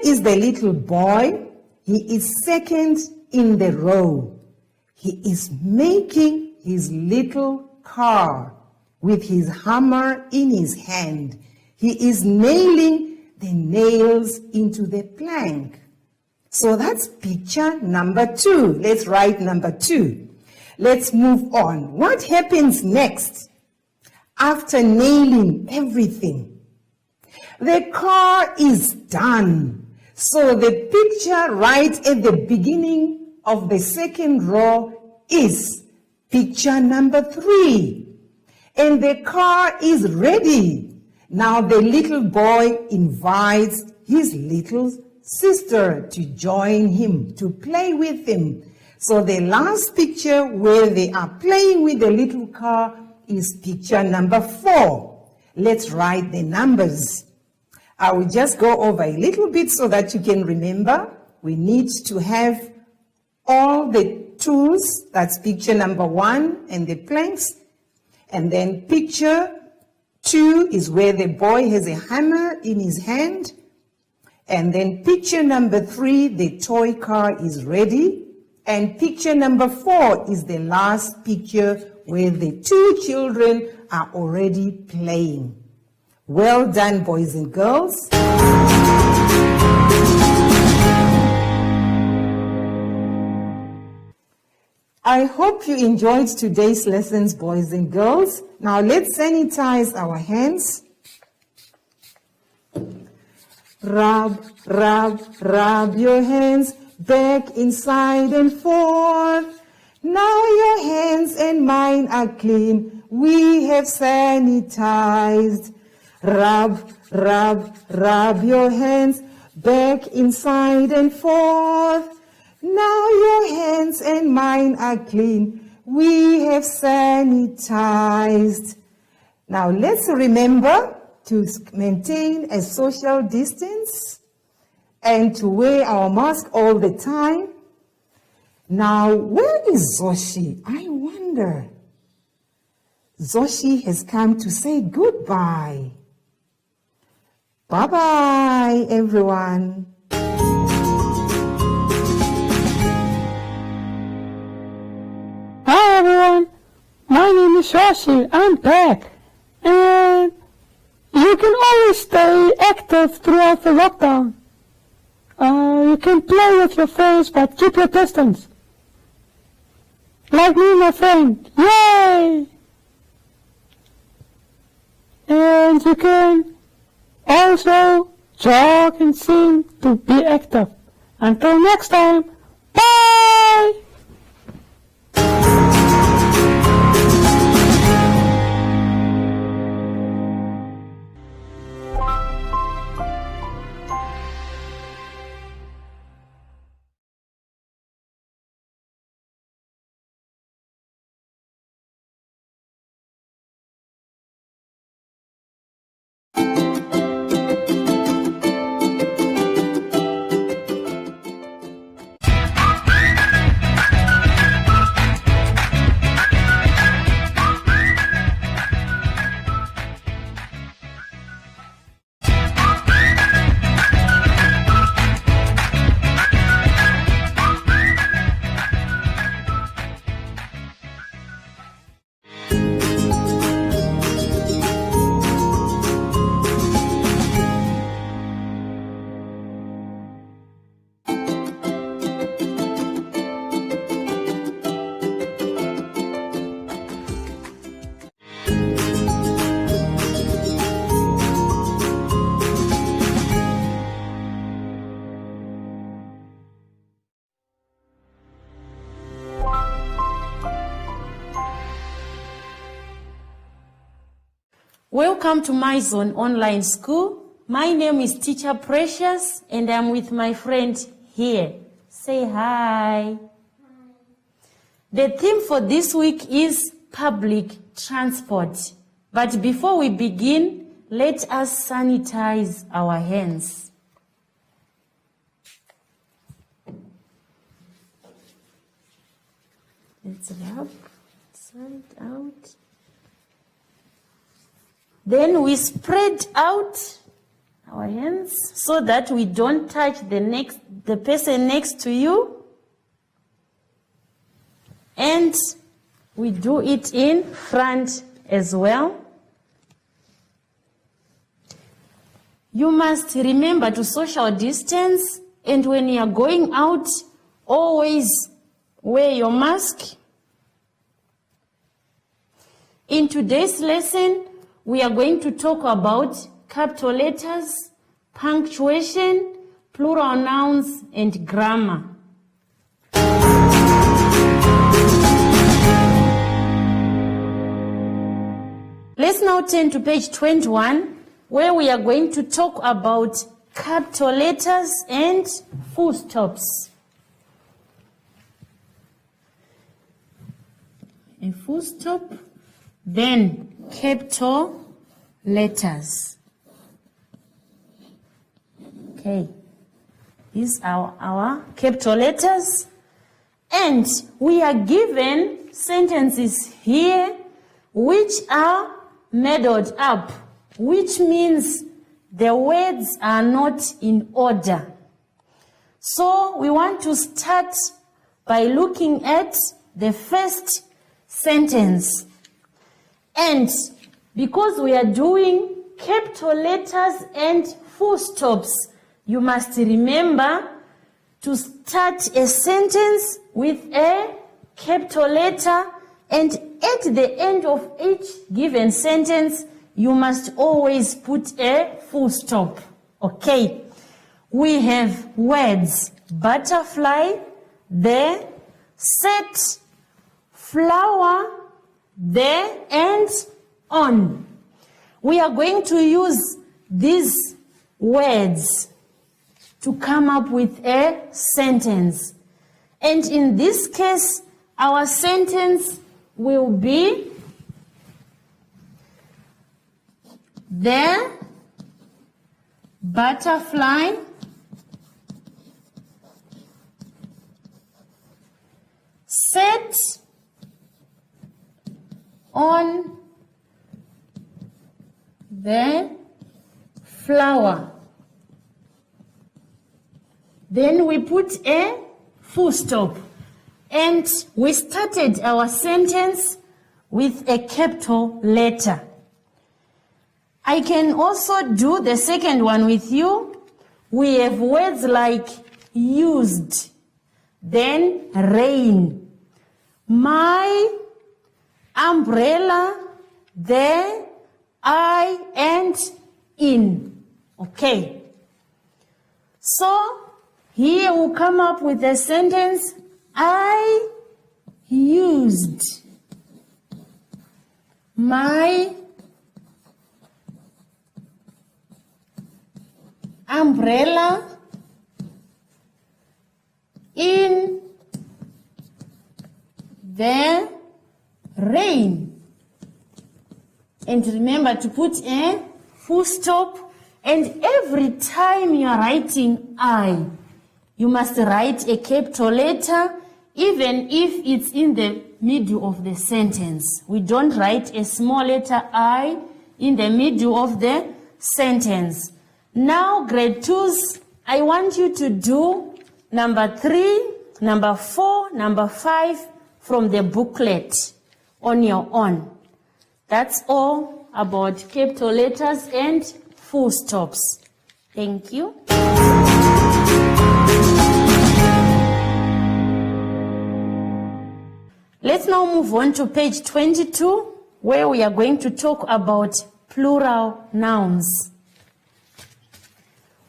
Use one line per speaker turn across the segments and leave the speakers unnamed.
is the little boy. He is second in the row. He is making his little car with his hammer in his hand. He is nailing the nails into the plank. So that's picture number 2. Let's write number 2. Let's move on. What happens next after nailing everything? The car is done. So the picture right at the beginning of the second row is picture number 3. And the car is ready. Now the little boy invites his little sister to join him, to play with him. So the last picture where they are playing with the little car is picture number 4. Let's write the numbers. I will just go over a little bit so that you can remember. We need to have all the tools. That's picture number 1 and the planks. And then picture 2 is where the boy has a hammer in his hand. And then picture number 3, the toy car is ready. And picture number 4 is the last picture where the 2 children are already playing. Well done, boys and girls. I hope you enjoyed today's lessons, boys and girls. Now let's sanitize our hands. Rub, rub, rub your hands back, inside and forth. Now your hands and mine are clean. We have sanitized. Rub, rub, rub your hands back, inside and forth. Now your hands and mine are clean. We have sanitized. Now let's remember to maintain a social distance and to wear our mask all the time. Now, where is Zoshi? I wonder. Zoshi has come to say goodbye. Bye-bye, everyone.
Hi everyone, my name is Zoshi. I'm back. And you can always stay active throughout the lockdown. You can play with your friends, but keep your distance. Like me and my friend. Yay! And you can also jog and sing to be active. Until next time, bye!
Welcome to MyZone online school. My name is Teacher Precious and I'm with my friend here. Say hi. The theme for this week is public transport. But before we begin, let us sanitize our hands. Let's rub side out. Then we spread out our hands so that we don't touch the person next to you. And we do it in front as well. You must remember to social distance, and when you are going out, always wear your mask. In today's lesson, we are going to talk about capital letters, punctuation, plural nouns, and grammar. Let's now turn to page 21, where we are going to talk about capital letters and full stops. A full stop, then capital letters. Okay, these are our capital letters. And we are given sentences here which are muddled up, which means the words are not in order. So we want to start by looking at the first sentence. And because we are doing capital letters and full stops, you must remember to start a sentence with a capital letter, and at the end of each given sentence, you must always put a full stop. Okay. We have words butterfly, there, set, flower, there, and on. We are going to use these words to come up with a sentence. And in this case, our sentence will be the butterfly sat on the flower. Then we put a full stop. And we started our sentence with a capital letter. I can also do the second one with you. We have words like used, then rain, my umbrella, there, I, and in. Okay. So here we'll come up with a sentence. I used my umbrella in the rain. And remember to put a full stop. And every time you are writing I, you must write a capital letter, even if it's in the middle of the sentence. We don't write a small letter I in the middle of the sentence. Now, grade 2s, I want you to do number 3, number 4, number 5 from the booklet on your own. That's all about capital letters and full stops. Thank you. Let's now move on to page 22, where we are going to talk about plural nouns.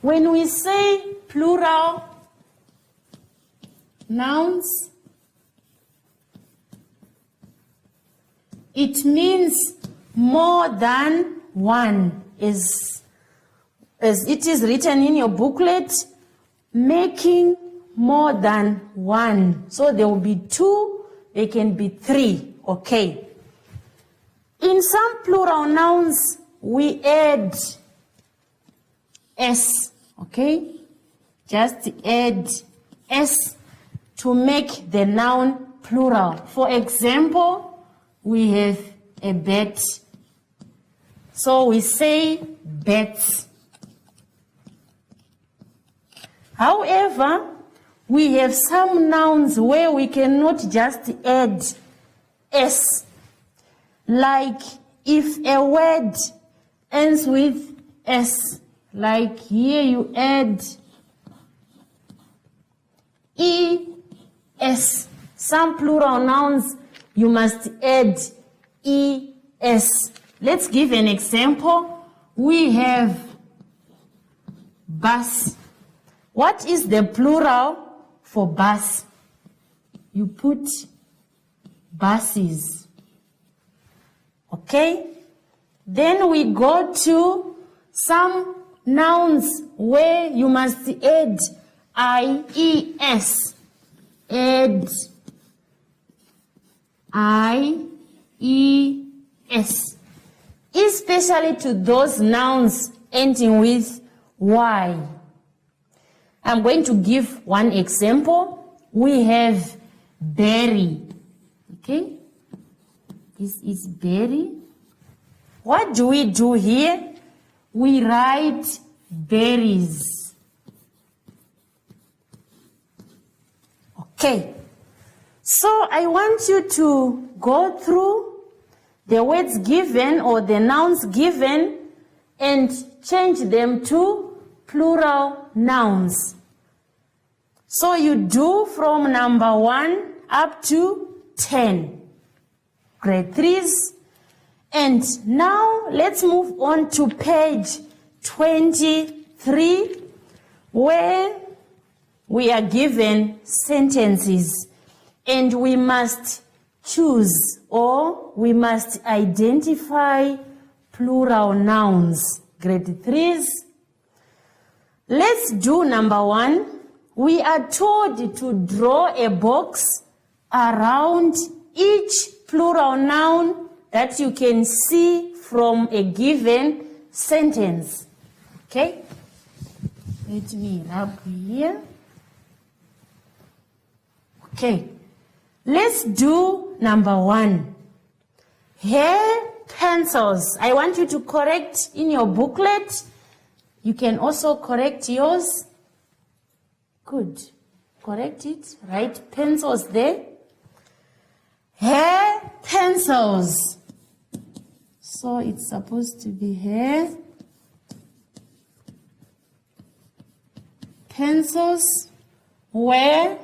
When we say plural nouns, it means more than one, as it is written in your booklet, making more than one. So there will be 2, there can be 3, okay. In some plural nouns, we add S, okay? Just add S to make the noun plural. For example, we have a bat. So we say bats. However, we have some nouns where we cannot just add S. Like if a word ends with S, like here you add ES. Some plural nouns you must add ES. Let's give an example. We have bus. What is the plural for bus? You put buses. Okay? Then we go to some nouns where you must add IES. Add IES. Especially to those nouns ending with Y. I'm going to give one example. We have berry. Okay? This is berry. What do we do here? We write berries. Okay. So I want you to go through the words given or the nouns given and change them to plural nouns. So you do from number 1 up to 10. Grade 3s. And now let's move on to page 23, where we are given sentences and we must choose or we must identify plural nouns. Grade 3s. Let's do number 1. We are told to draw a box around each plural noun that you can see from a given sentence. Okay? Let me rub here. Okay. Let's do number 1. Hair pencils. I want you to correct in your booklet. You can also correct yours. Good. Correct it. Write pencils there. Hair pencils. So it's supposed to be hair pencils were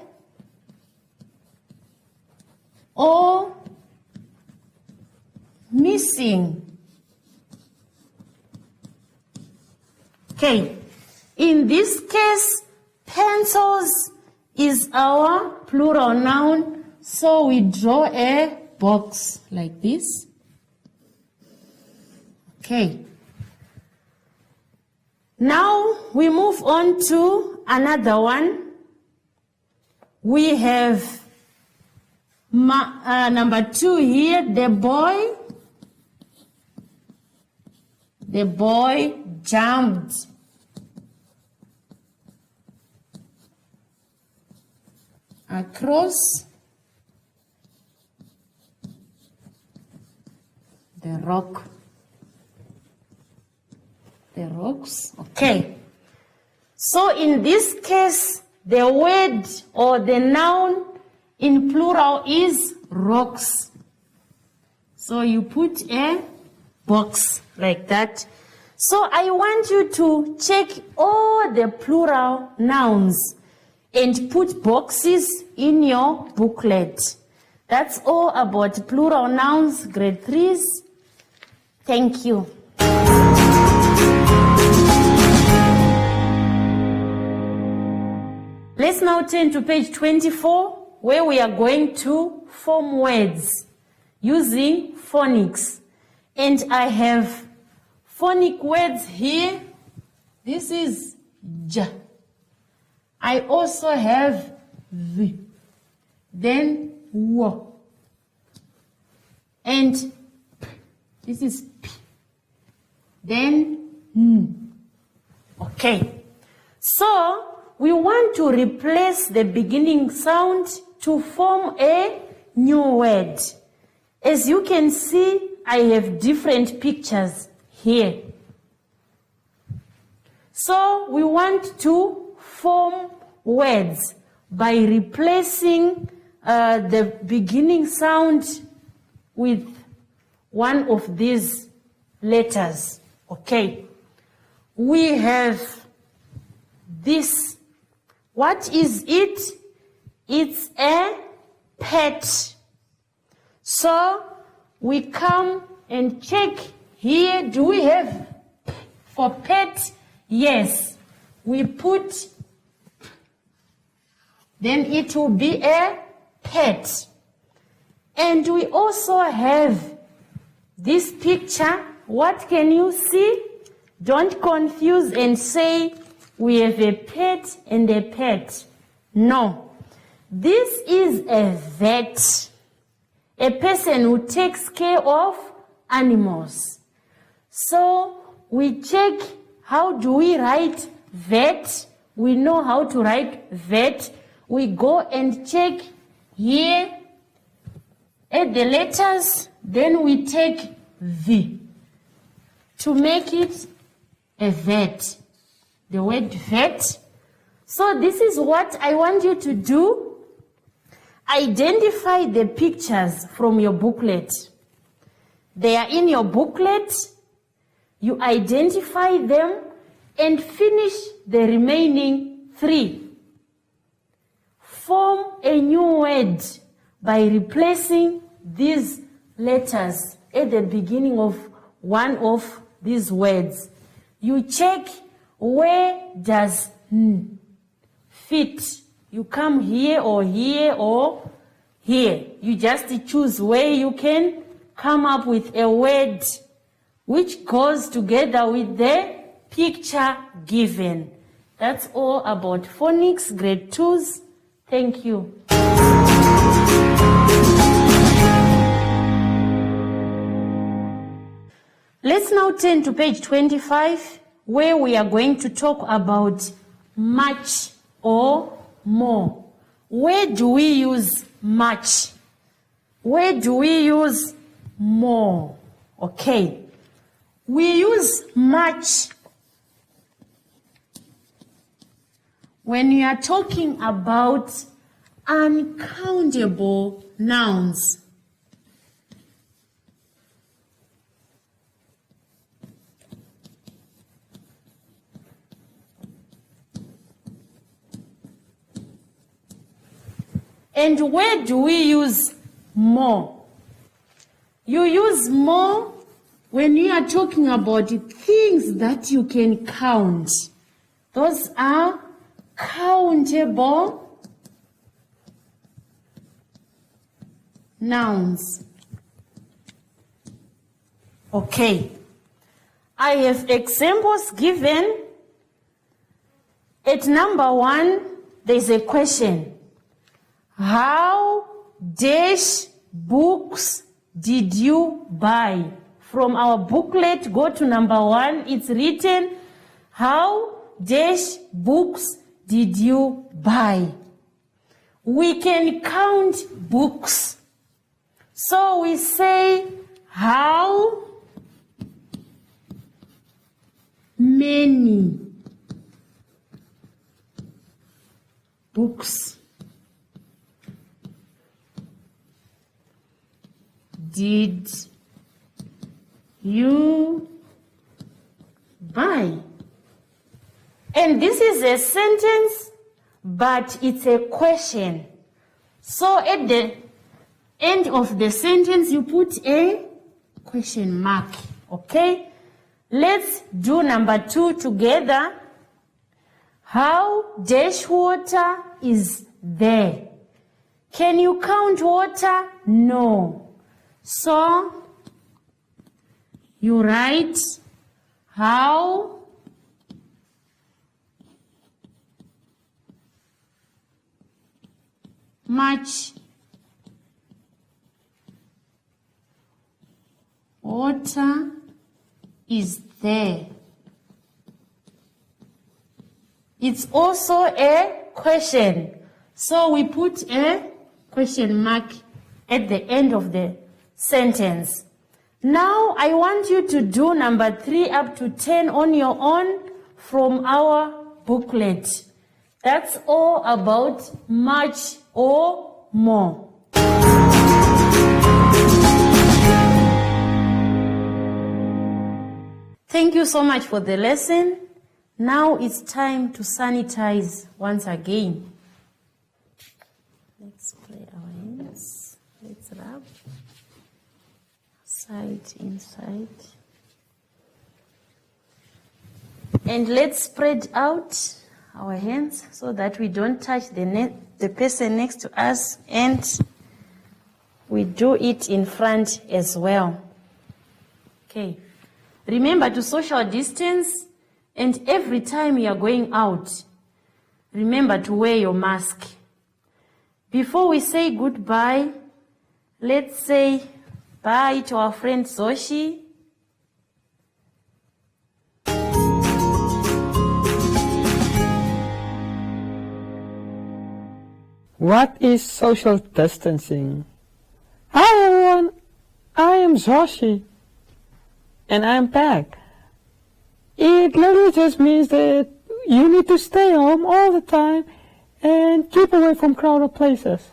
or missing. Okay. In this case, pencils is our plural noun, so we draw a box like this. Okay. Now we move on to another one. We have number 2 here, the boy. The boy jumped. Across the rock. The rocks. Okay. So in this case, the word or the noun in plural is rocks. So you put a box like that. So I want you to check all the plural nouns and put boxes in your booklet. That's all about plural nouns, grade 3s. Thank you. Let's now turn to page 24, where we are going to form words using phonics. And I have phonic words here. This is J. I also have V. Then W. And P. This is P. Then N. Okay. So we want to replace the beginning sound to form a new word. As you can see, I have different pictures here. So we want to form words by replacing the beginning sound with one of these letters. Okay. We have this. What is it? It's a pet. So we come and check here. Do we have for pet? Yes. We put, then it will be a pet. And we also have this picture. What can you see? Don't confuse and say we have a pet and a pet. No. This is a vet, a person who takes care of animals. So we check, how do we write vet? We know how to write vet. We go and check here at the letters, then we take V to make it a vet, the word vet. So this is what I want you to do. Identify the pictures from your booklet. They are in your booklet. You identify them and finish the remaining 3. Form a new word by replacing these letters at the beginning of one of these words. You check where does N fit. You come here or here or here. You just choose where you can come up with a word which goes together with the picture given. That's all about phonics, grade 2s. Thank you. Let's now turn to page 25, where we are going to talk about much or more. Where do we use much? Where do we use more? Okay. We use much when we are talking about uncountable nouns. And where do we use more? You use more when you are talking about things that you can count. Those are countable nouns. Okay. I have examples given. At number 1, there's a question. How dash books did you buy? From our booklet, go to number 1. It's written, how dash books did you buy? We can count books. So we say, how many books did you buy? And this is a sentence, but it's a question. So at the end of the sentence, you put a question mark. Okay? Let's do number 2 together. How dash water is there? Can you count water? No. So you write how much water is there. It's also a question. So we put a question mark at the end of the sentence. Now I want you to do number 3 up to 10 on your own from our booklet. That's all about much or more. Thank you so much for the lesson. Now it's time to sanitize once again. Let's play our hands. Let's rub. Side, inside. And let's spread out our hands so that we don't touch the person next to us, and we do it in front as well. Okay. Remember to social distance, and every time you are going out, remember to wear your mask. Before we say goodbye, let's say bye to our friend Zoshi.
What is social distancing? Hi everyone, I am Zoshi, and I am back. It literally just means that you need to stay home all the time and keep away from crowded places.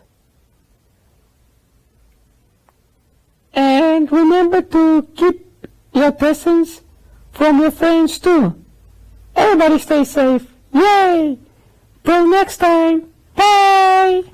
And remember to keep your distance from your friends too. Everybody stay safe. Yay! Till next time. Bye!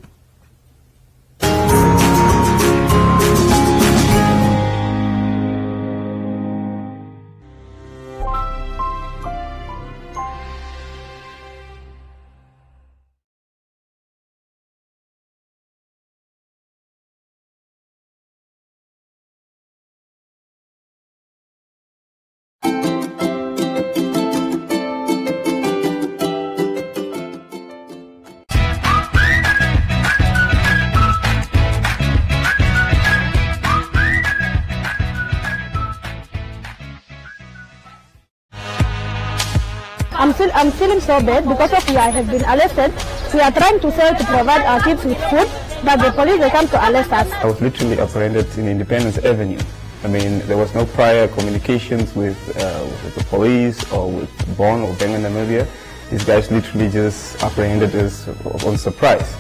I'm feeling so bad because of I have been arrested. We are trying to sell to provide our kids with food, but the police they come to arrest us.
I was literally apprehended in Independence Avenue. I mean, there was no prior communications with the police or with Bonn or Bang in Namibia. These guys literally just apprehended us on surprise.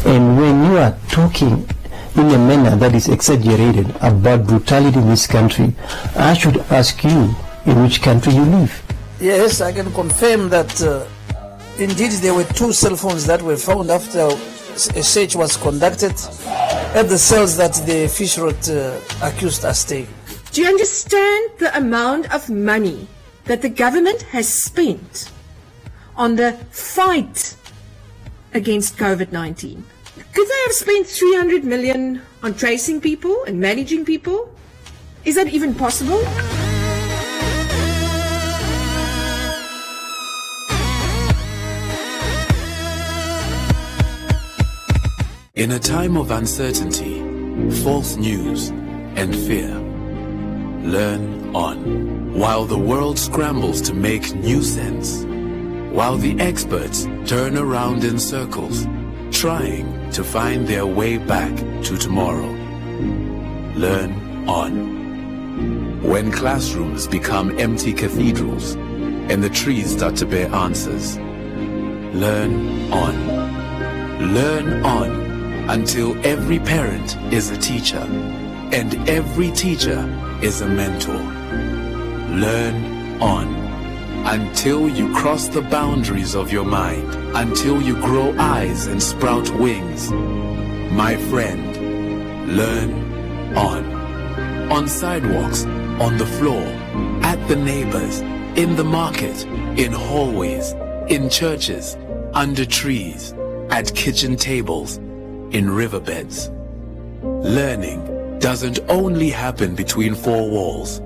And when you are talking in a manner that is exaggerated about brutality in this country, I should ask you in which country you live.
Yes, I can confirm that indeed there were 2 cell phones that were found after a search was conducted at the cells that the fish rot accused us staying.
Do you understand the amount of money that the government has spent on the fight against COVID-19? Could they have spent 300 million on tracing people and managing people? Is that even possible?
In a time of uncertainty, false news, and fear, learn on. While the world scrambles to make new sense, while the experts turn around in circles, trying to find their way back to tomorrow. Learn on. When classrooms become empty cathedrals and the trees start to bear answers, learn on. Learn on until every parent is a teacher and every teacher is a mentor. Learn on until you cross the boundaries of your mind, until you grow eyes and sprout wings. My friend, learn on. On sidewalks, on the floor, at the neighbors, in the market, in hallways, in churches, under trees, at kitchen tables, in riverbeds. Learning doesn't only happen between 4 walls.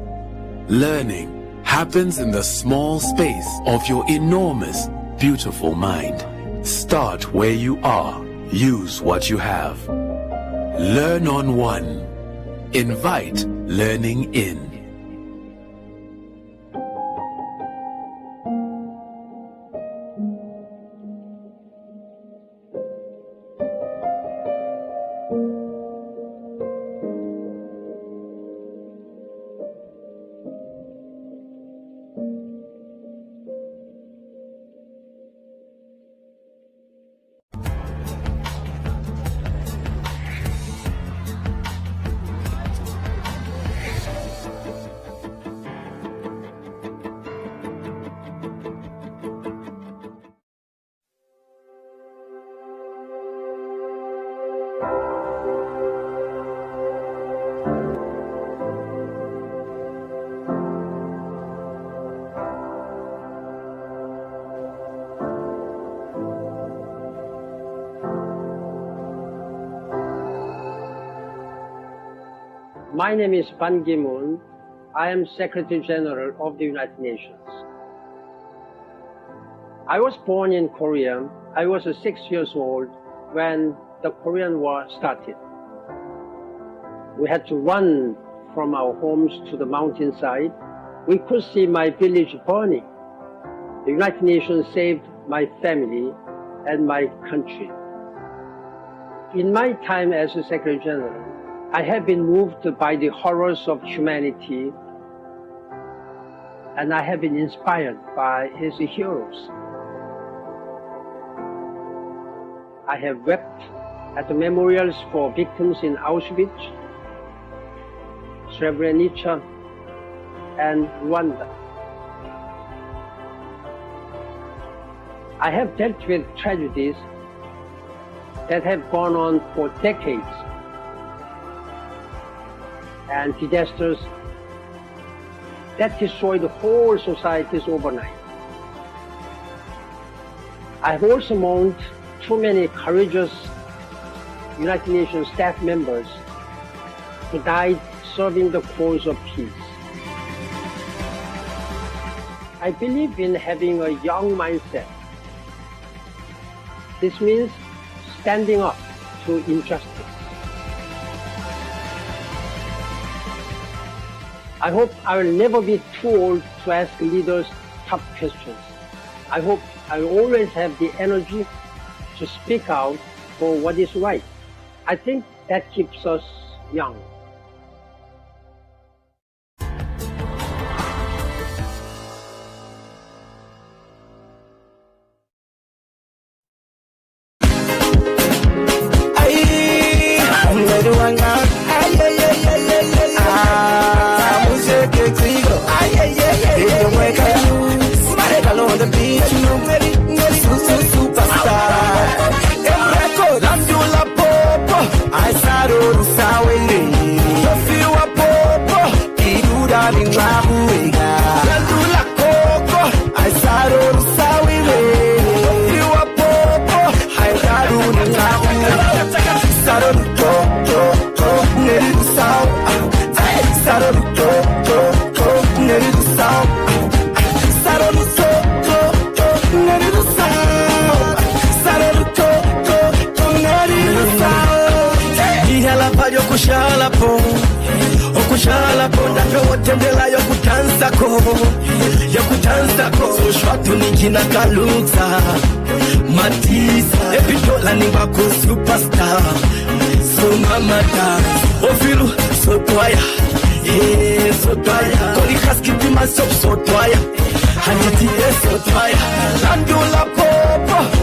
Learning happens in the small space of your enormous, beautiful mind. Start where you are. Use what you have. Learn on one. Invite learning in.
My name is Ban Ki-moon. I am Secretary General of the United Nations. I was born in Korea. I was 6 years old when the Korean War started. We had to run from our homes to the mountainside. We could see my village burning. The United Nations saved my family and my country. In my time as a Secretary General, I have been moved by the horrors of humanity, and I have been inspired by his heroes. I have wept at the memorials for victims in Auschwitz, Srebrenica, and Rwanda. I have dealt with tragedies that have gone on for decades and disasters that destroyed whole societies overnight. I have also mourned too many courageous United Nations staff members who died serving the cause of peace. I believe in having a young mindset. This means standing up to injustice. I hope I will never be too old to ask leaders tough questions. I hope I will always have the energy to speak out for what is right. I think that keeps us young.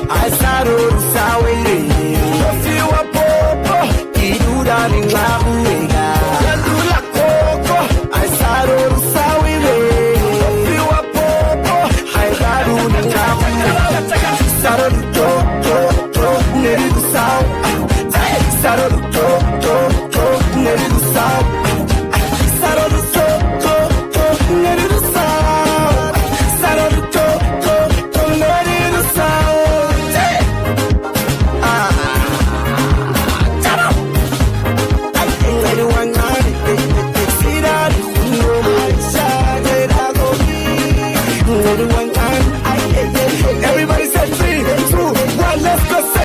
I